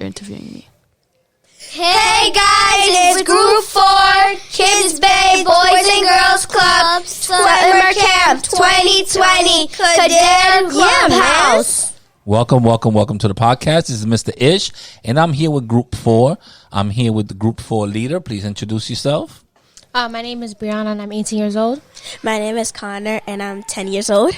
interviewing me. Hey guys, it's Group 4, Kids Bay Boys and Girls Club, Summer Camp 2020, Cadere Clubhouse. Welcome to the podcast. This is Mr. Ish, and I'm here with Group 4. I'm here with the Group 4 leader. Please introduce yourself. My name is Brianna, and I'm 18 years old. My name is Connor, and I'm 10 years old.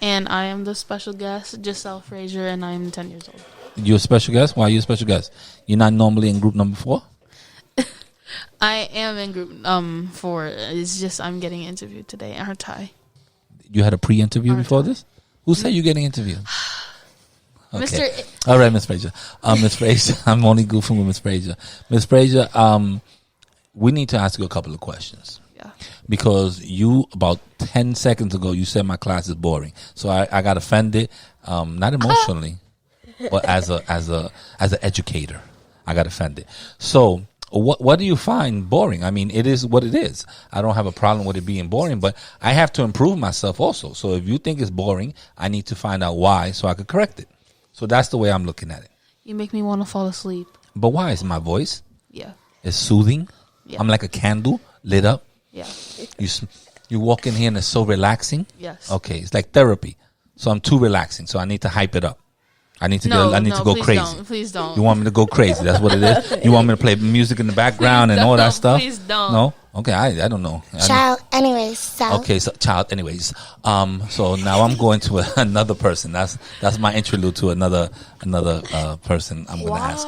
And I am the special guest, Giselle Frazier, and I'm 10 years old. You're a special guest? Why are you a special guest? You're not normally in group number 4? I am in group 4. It's just I'm getting interviewed today, aren't I? You had a pre-interview before this? Who said you're getting interviewed? Okay. All right, Miss Frazier. Miss Frazier, I'm only goofing with Miss Frazier. Miss Frazier, we need to ask you a couple of questions. Yeah. Because you, about 10 seconds ago, you said my class is boring. So I got offended, not emotionally, but as an educator, I got offended. So what do you find boring? I mean, it is what it is. I don't have a problem with it being boring, but I have to improve myself also. So if you think it's boring, I need to find out why so I could correct it. So that's the way I'm looking at it. You make me want to fall asleep. But why? Is my voice? Yeah. It's soothing. Yeah. I'm like a candle lit up. Yeah. You walk in here and it's so relaxing. Yes. Okay. It's like therapy. So I'm too relaxing. So I need to hype it up. I need to go crazy. Please don't. You want me to go crazy? That's what it is. You want me to play music in the background and all that stuff? Please don't. No. Okay. I don't know. Child, anyways. So now I'm going to another person. That's my interlude to another person. I'm going to ask.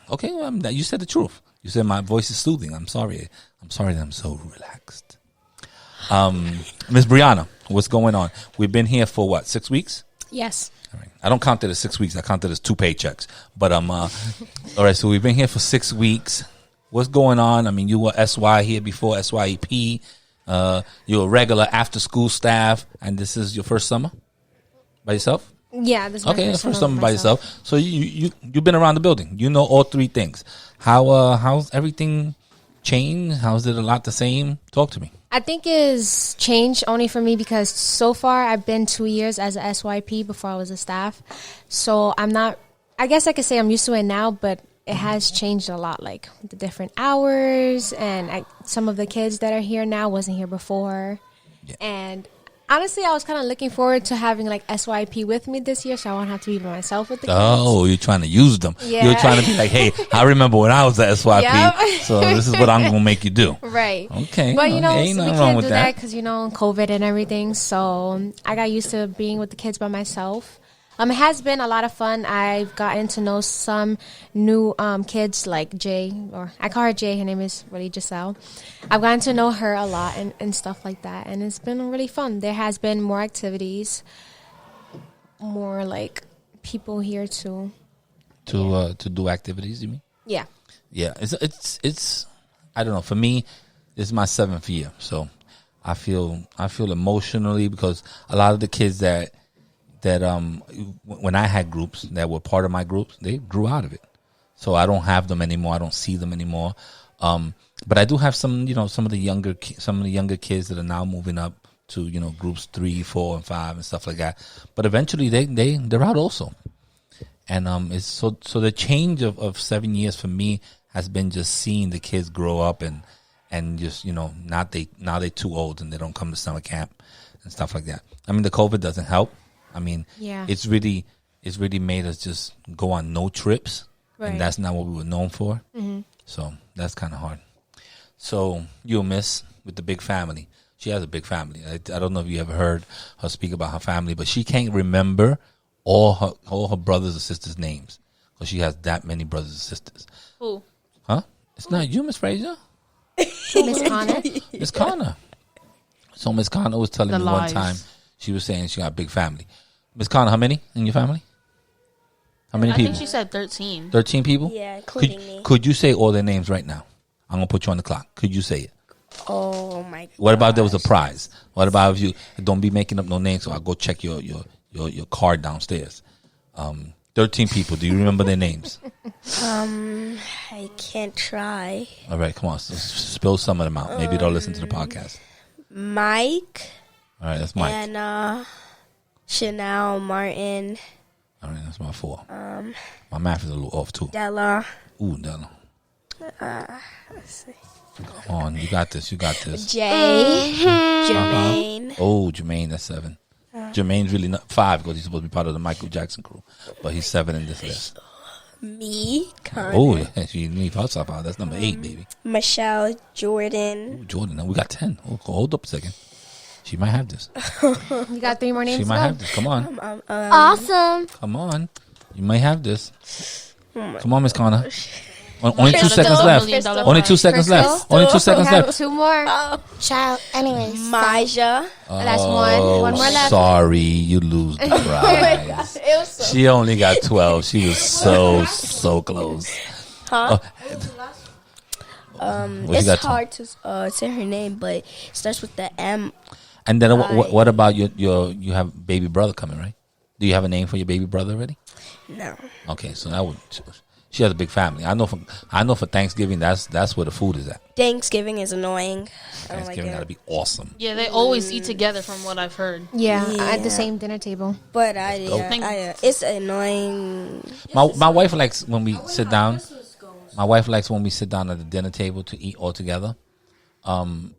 Okay. Well, you said the truth. You said my voice is soothing. I'm sorry that I'm so relaxed. Miss Brianna, what's going on? We've been here for what, 6 weeks? Yes. All right. I don't count it as 6 weeks. I count it as 2 paychecks. But all right. So we've been here for 6 weeks. What's going on? I mean, you were SY here before, SYEP. You're a regular after school staff, and this is your first summer by yourself? Yeah, this is my first summer by yourself. So you've been around the building. You know all 3 things. How's everything changed? How's it a lot the same? Talk to me. I think it's changed only for me because so far I've been 2 years as a SYP before I was a staff. So I guess I could say I'm used to it now, but it has changed a lot, like the different hours and some of the kids that are here now wasn't here before. Yeah. And honestly, I was kind of looking forward to having like SYP with me this year, so I won't have to be by myself with the kids. Oh, you're trying to use them. Yeah. You're trying to be like, hey, I remember when I was at SYP, yep. So this is what I'm going to make you do. Right. Okay. But, we can't do that because, COVID and everything, so I got used to being with the kids by myself. It has been a lot of fun. I've gotten to know some new kids like Jay, or I call her Jay. Her name is really Giselle. I've gotten to know her a lot and stuff like that, and it's been really fun. There has been more activities, more like people here to do activities. You mean? Yeah. Yeah. It's I don't know. For me, this is my 7th year, so I feel emotionally because a lot of the kids that when I had groups that were part of my groups, they grew out of it. So I don't have them anymore. I don't see them anymore. But I do have some of the younger kids that are now moving up to, groups 3, 4, and 5 and stuff like that. But eventually they're out also. And it's so the change of 7 years for me has been just seeing the kids grow up and just, now they're too old and they don't come to summer camp and stuff like that. I mean, the COVID doesn't help. I mean, yeah. It's really made us just go on no trips, right. And that's not what we were known for. Mm-hmm. So that's kind of hard. So you'll miss with the big family. She has a big family. I don't know if you ever heard her speak about her family, but she can't remember all her brothers and sisters' names because she has that many brothers and sisters. Who? Huh? It's not you, Miss Frazier. Miss Connor. Miss Connor. So Miss Connor was telling me one time. She was saying she got a big family. Miss Connor, how many in your family? How many people? I think she said 13. 13 people? Yeah, including me. Could you say all their names right now? I'm going to put you on the clock. Could you say it? Oh, my God. What about there was a prize? What about if you don't be making up no names, so I'll go check your card downstairs. 13 people. Do you remember their names? I can't try. All right, come on. Spill some of them out. Maybe they'll listen to the podcast. Mike. All right, that's Mike. And Chanel, Martin, All right, that's my 4. My math is a little off too. Della. Ooh, Della. Let's see. Come on, you got this. You got this. Jay. Jermaine. Oh, Jermaine, that's 7. Jermaine's really not 5 because he's supposed to be part of the Michael Jackson crew, but he's 7 in this list. Me. Connor. Oh, yeah, you need outside power. That's number 8, baby. Michelle. Jordan. Ooh, Jordan, now we got 10. Oh, hold up a second. She might have this. You got 3 more names She to might go? have this. Come on, Awesome. come on. You might have this. Oh Come on, Miss Connor. Only 2 Crystal. seconds left. $1,000,000 Only 2 seconds Crystal. left. Only 2 seconds We have left. 2 more. Child. Anyways. Maja. That's one more left. Sorry, you lose the prize. She only got 12. She was so close. Huh? Well, she It's got 2. hard to say her name, but it starts with the M. And then what about you have baby brother coming, right? Do you have a name for your baby brother already? No. Okay, so that would. She has a big family. I know for Thanksgiving that's where the food is at. Thanksgiving is annoying. I don't like Thanksgiving gotta it. be awesome. Yeah, they always eat together from what I've heard. Yeah, Yeah. at the same dinner table. But it's annoying. My wife likes when we sit down. My wife likes when we sit down at the dinner table to eat all together.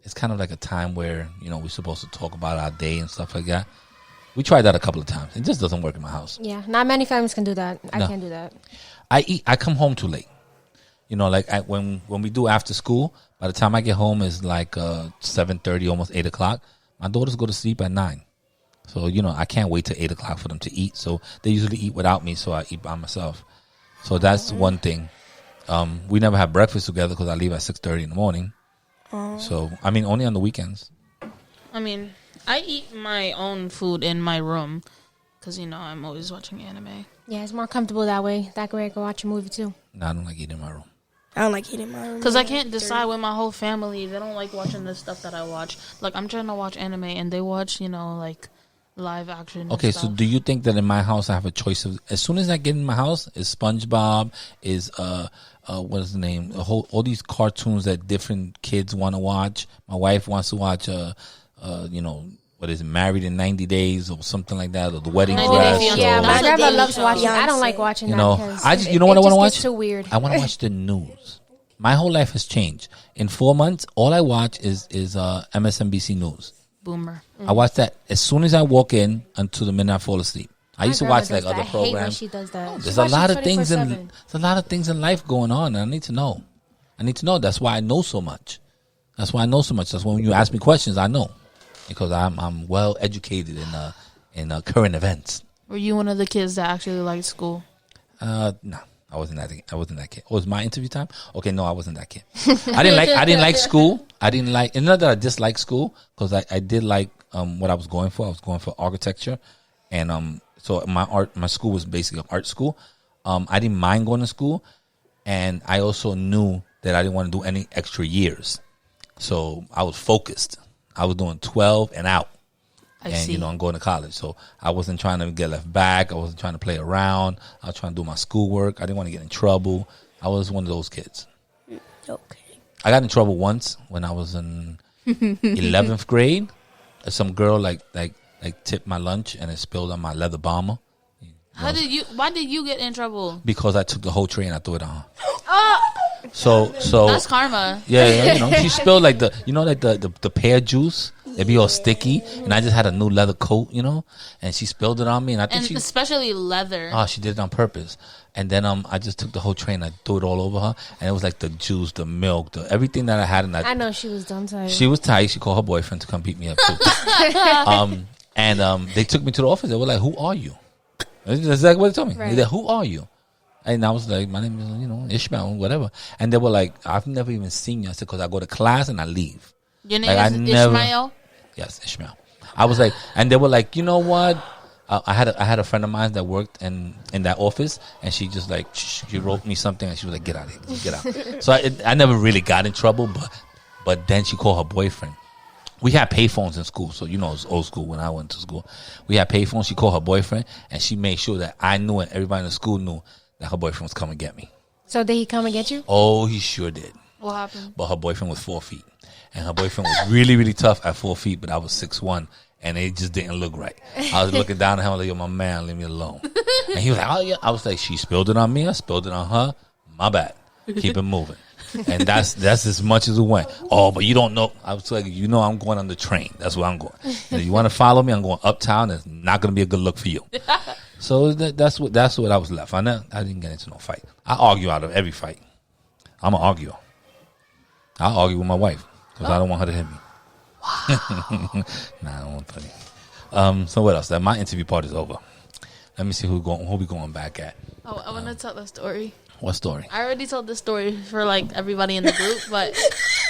It's kind of like a time where we're supposed to talk about our day and stuff like that. We tried that a couple of times. It just doesn't work in my house. Yeah, not many families can do that. I No. can't do that. I come home too late. When we do after school, by the time I get home is like 7:30, almost 8 o'clock. My daughters go to sleep at 9. So, I can't wait till 8 o'clock for them to eat. So they usually eat without me, so I eat by myself. So that's one thing. We never have breakfast together because I leave at 6:30 in the morning. So, only on the weekends. I mean, I eat my own food in my room because, I'm always watching anime. Yeah, it's more comfortable that way. That way I can watch a movie too. No, I don't like eating in my room. I don't like eating my room. Because I can't decide with my whole family. They don't like watching the stuff that I watch. Like, I'm trying to watch anime, and they watch, like, live action and Okay, so stuff. do you think that in my house I have a choice of, as soon as I get in my house, is SpongeBob, is what is the name? All these cartoons that different kids want to watch. My wife wants to watch what is it, Married in 90 Days or something like that, or The Wedding 90 Day Dress. Fiancé. or- Yeah, That's my a grandma dating loves show. watching. I don't Beyonce. like watching You that know, because you know what I want to watch? It's too weird. I want to watch the news. My whole life has changed. In 4 months, all I watch is MSNBC News. Boomer. I watch that as soon as I walk in until the minute I fall asleep. I used to My watch grandma like does that. other I hate when programs. she does that. She There's a watches lot of things 24/7. there's a lot of things in life going on, and I need to know. That's why I know so much. That's why when you ask me questions, I know because I'm well educated in current events. Were you one of the kids that actually liked school? No, I wasn't that kid. Oh, it was my interview time? Okay, no, I wasn't that kid. I didn't like school. It's not that I disliked school because I did like what I was going for. I was going for architecture, and so my school was basically an art school. I didn't mind going to school, and I also knew that I didn't want to do any extra years. So I was focused. I was doing 12 and out. I see. I'm going to college. So I wasn't trying to get left back. I wasn't trying to play around. I was trying to do my schoolwork. I didn't want to get in trouble. I was one of those kids. Okay. I got in trouble once when I was in 11th grade. Some girl like tipped my lunch and it spilled on my leather bomber. Why did you get in trouble? Because I took the whole tray and I threw it on her. So That's karma. yeah, she spilled like the pear juice. It'd be all sticky, and I just had a new leather coat, and she spilled it on me, and I think And especially leather. she did it on purpose. And then I just took the whole tray and I threw it all over her, and it was like the juice, the milk, everything that I had in that. I know she was done tired. She was tight. She called her boyfriend to come beat me up too. They took me to the office. They were like, "Who are you?" That's exactly what they told me. Right. They said, "Who are you?" And I was like, "My name is Ishmael, whatever." And they were like, "I've never even seen you." I said, "Because I go to class and I leave." Your name Like, I is never- Ishmael? Yes, Ishmael. I was like, and they were like, "You know what?" I had a friend of mine that worked in that office, and she just like she wrote me something, and she was like, "Get out of here, just get out." So I never really got in trouble, but then she called her boyfriend. We had payphones in school, so it was old school when I went to school. We had payphones. She called her boyfriend, and she made sure that I knew and everybody in the school knew that her boyfriend was coming to get me. So did he come and get you? Oh, he sure did. What happened? But her boyfriend was 4 feet, and her boyfriend was really, really tough at 4 feet. But I was 6'1", and it just didn't look right. I was looking down at him like, yo, my man, leave me alone. And he was like, oh yeah. I was like, she spilled it on me. I spilled it on her. My bad. Keep it moving. And that's as much as it went. Oh, but you don't know. I was like, you know, I'm going on the train. That's where I'm going. And if you want to follow me, I'm going uptown. It's not going to be a good look for you. So that's what I was left. I didn't get into no fight. I argue out of every fight. I'm an arguer. I'll argue with my wife because I don't want her to hit me. Wow. Nah, I don't want funny. So what else? My interview part is over. Let me see who we going back at. Oh, I want to tell the story. What story? I already told the story for like everybody in the group, but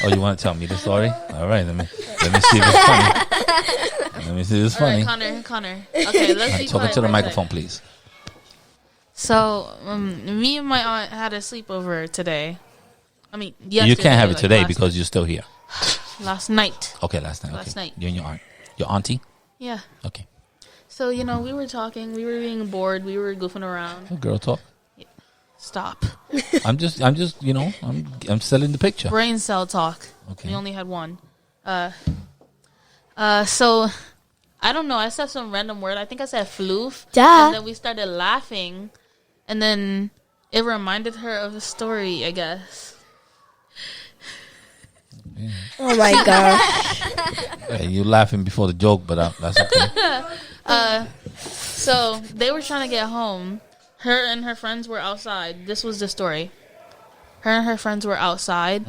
oh, you want to tell me the story? All right, let me see if it's funny. Let me see if it's funny. All right, Connor. Okay, let's be talk quiet to the for a microphone, sec. please. So, me and my aunt had a sleepover today. I mean, yesterday. You can't have it like today last because you're still here. Last night. Okay, last night. Last night. You and your aunt. Your auntie? Yeah. Okay. So, we were talking. We were being bored. We were goofing around. Oh, girl talk. Stop. I'm just, I'm selling the picture. Brain cell talk. Okay. We only had one. So, I don't know. I said some random word. I think I said floof. Duh. And then we started laughing. And then it reminded her of a story, I guess. Oh my gosh. Hey, you're laughing before the joke, but that's okay. So, they were trying to get home. Her and her friends were outside. This was the story. Her and her friends were outside,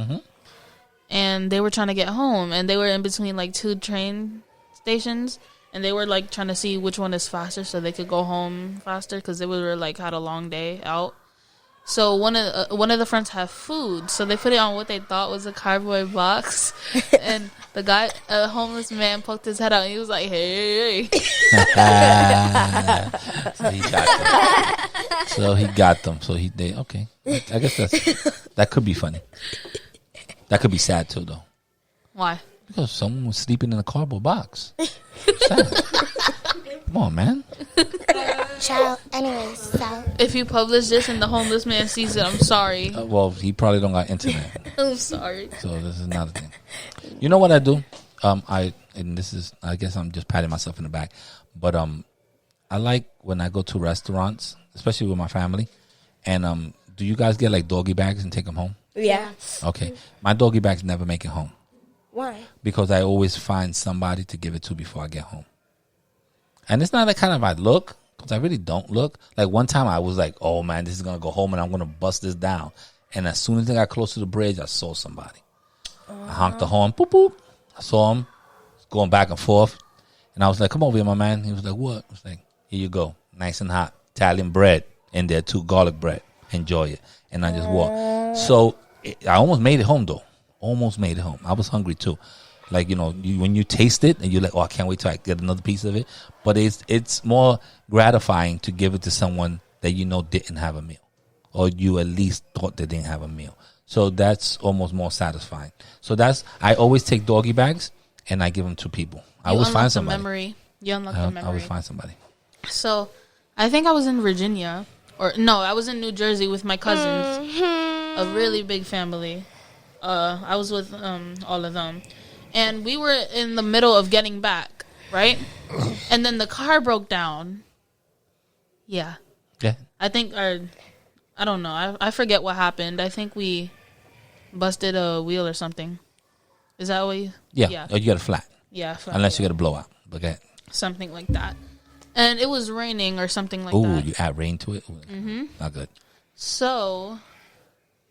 and they were trying to get home, and they were in between like two train stations, and they were like trying to see which one is faster so they could go home faster because they were like had a long day out. So one of the friends had food, so they put it on what they thought was a cardboard box, and the guy, a homeless man, poked his head out, and he was like, "Hey!" So he got them. So they okay. I guess that could be funny. That could be sad too, though. Why? Because someone was sleeping in a cardboard box. Sad. Come on, man. Child, anyways, so. If you publish this and the homeless man sees it, I'm sorry. Well, he probably don't got internet. I'm sorry. So this is not a thing. You know what I do? I guess I'm just patting myself in the back. But I like when I go to restaurants, especially with my family. And do you guys get like doggy bags and take them home? Yeah. Okay. My doggy bags never make it home. Why? Because I always find somebody to give it to before I get home. And it's not the kind of I look, because I really don't look. Like one time I was like, oh man, this is going to go home and I'm going to bust this down. And as soon as I got close to the bridge, I saw somebody. I honked the horn, boop, boop. I saw him going back and forth. And I was like, come over here, my man. He was like, what? I was like, here you go. Nice and hot. Italian bread in there too, garlic bread. Enjoy it. And I just walked. So I almost made it home though. Almost made it home. I was hungry too. Like, when you taste it and you're like, oh, I can't wait till I get another piece of it. But it's more gratifying to give it to someone that didn't have a meal. Or you at least thought they didn't have a meal. So that's almost more satisfying. So I always take doggy bags and I give them to people. I always find somebody. Memory. You unlock the memory. I always find somebody. So I think I was in Virginia. Or no, I was in New Jersey with my cousins. A really big family. I was with all of them. And we were in the middle of getting back, right? And then the car broke down. Yeah. Yeah. I think I don't know. I forget what happened. I think we busted a wheel or something. Is that what you... Yeah. Or you got a flat. Yeah. Flat. Unless you got a blowout. Look at something like that. And it was raining or something like that. Oh, you add rain to it? Not good. So...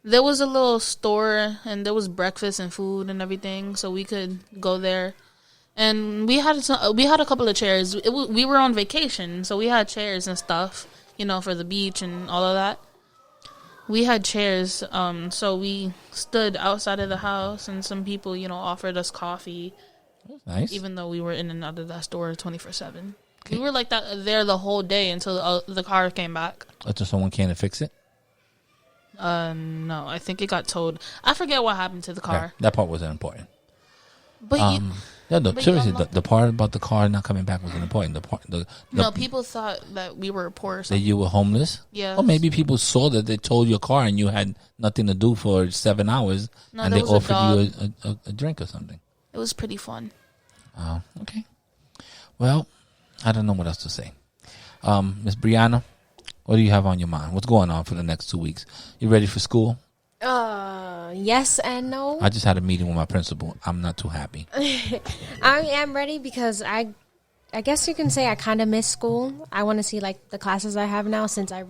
there was a little store, and there was breakfast and food and everything, so we could go there. And we had a couple of chairs. We were on vacation, so we had chairs and stuff, for the beach and all of that. We had chairs, so we stood outside of the house, and some people, offered us coffee. That's nice. Even though we were in and out of that store 24/7. Okay. We were like that there the whole day until the car came back. Until someone came to fix it? No, I think it got towed. I forget what happened to the car. Yeah, that part wasn't important. But seriously, the part about the car not coming back wasn't important. No, people thought that we were poor or that something. you were homeless. Yeah. Or maybe people saw that they towed your car and you had nothing to do for 7 hours, No, and there they was a offered you a drink or something. It was pretty fun. Oh, okay. Well, I don't know what else to say. Miss Brianna, what do you have on your mind? What's going on for the next 2 weeks? You ready for school? Yes and no. I just had a meeting with my principal. I'm not too happy. I am ready because I guess you can say I kind of miss school. I want to see like the classes I have now since I've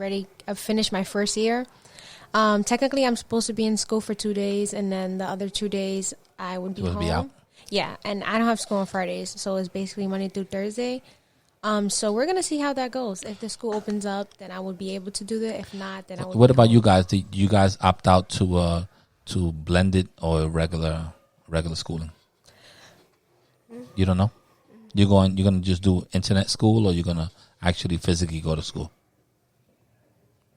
finished my first year. Technically, I'm supposed to be in school for 2 days, and then the other 2 days I would be home. Be out? Yeah, and I don't have school on Fridays, so it's basically Monday through Thursday. So we're gonna see how that goes. If the school opens up, then I would be able to do that. If not, then I would. What about you guys? Did you guys opt out to blended or regular schooling? You don't know. You're gonna just do internet school, or you're gonna actually physically go to school?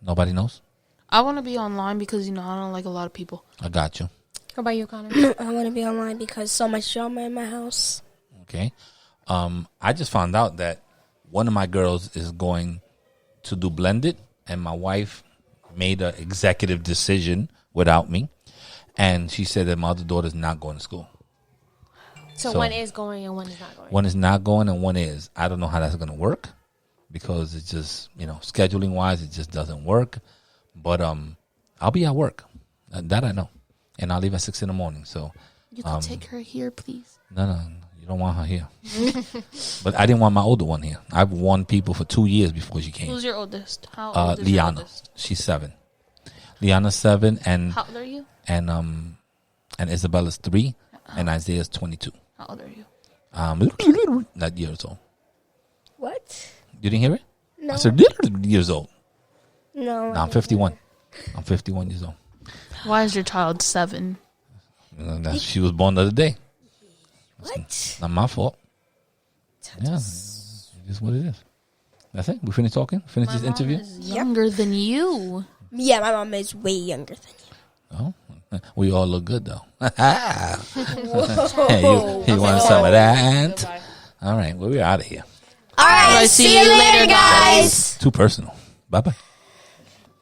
Nobody knows. I want to be online because I don't like a lot of people. I got you. How about you, Connor? I want to be online because so much drama in my house. Okay. I just found out that one of my girls is going to do blended, and my wife made an executive decision without me, and she said that my other daughter's not going to school. So one is going and one is not going. One is not going and one is. I don't know how that's going to work because it's just, scheduling wise, it just doesn't work. But I'll be at work. That I know. And I'll leave at 6 a.m. So You can take her here, please. No, you don't want her here. But I didn't want my older one here. I've warned people for 2 years before she came. Who's your oldest? How old is your Liana. oldest? She's 7. Liana's 7, and How old are you? and Isabella's 3, and Isaiah's 22. How old are you? Not years old. What? You didn't hear it? No. I said years old. No. No, I'm 51. I'm 51 years old. Why is your child 7? She was born the other day. What? Not my fault. Yeah, it's just what it is. That's it. We finished talking. Finished this interview. Is younger than you. Yeah, my mom is way younger than you. Oh, we all look good though. Hey, you want some of that? All right, well, we're out of here. All right, See you later, guys. Too personal. Bye bye.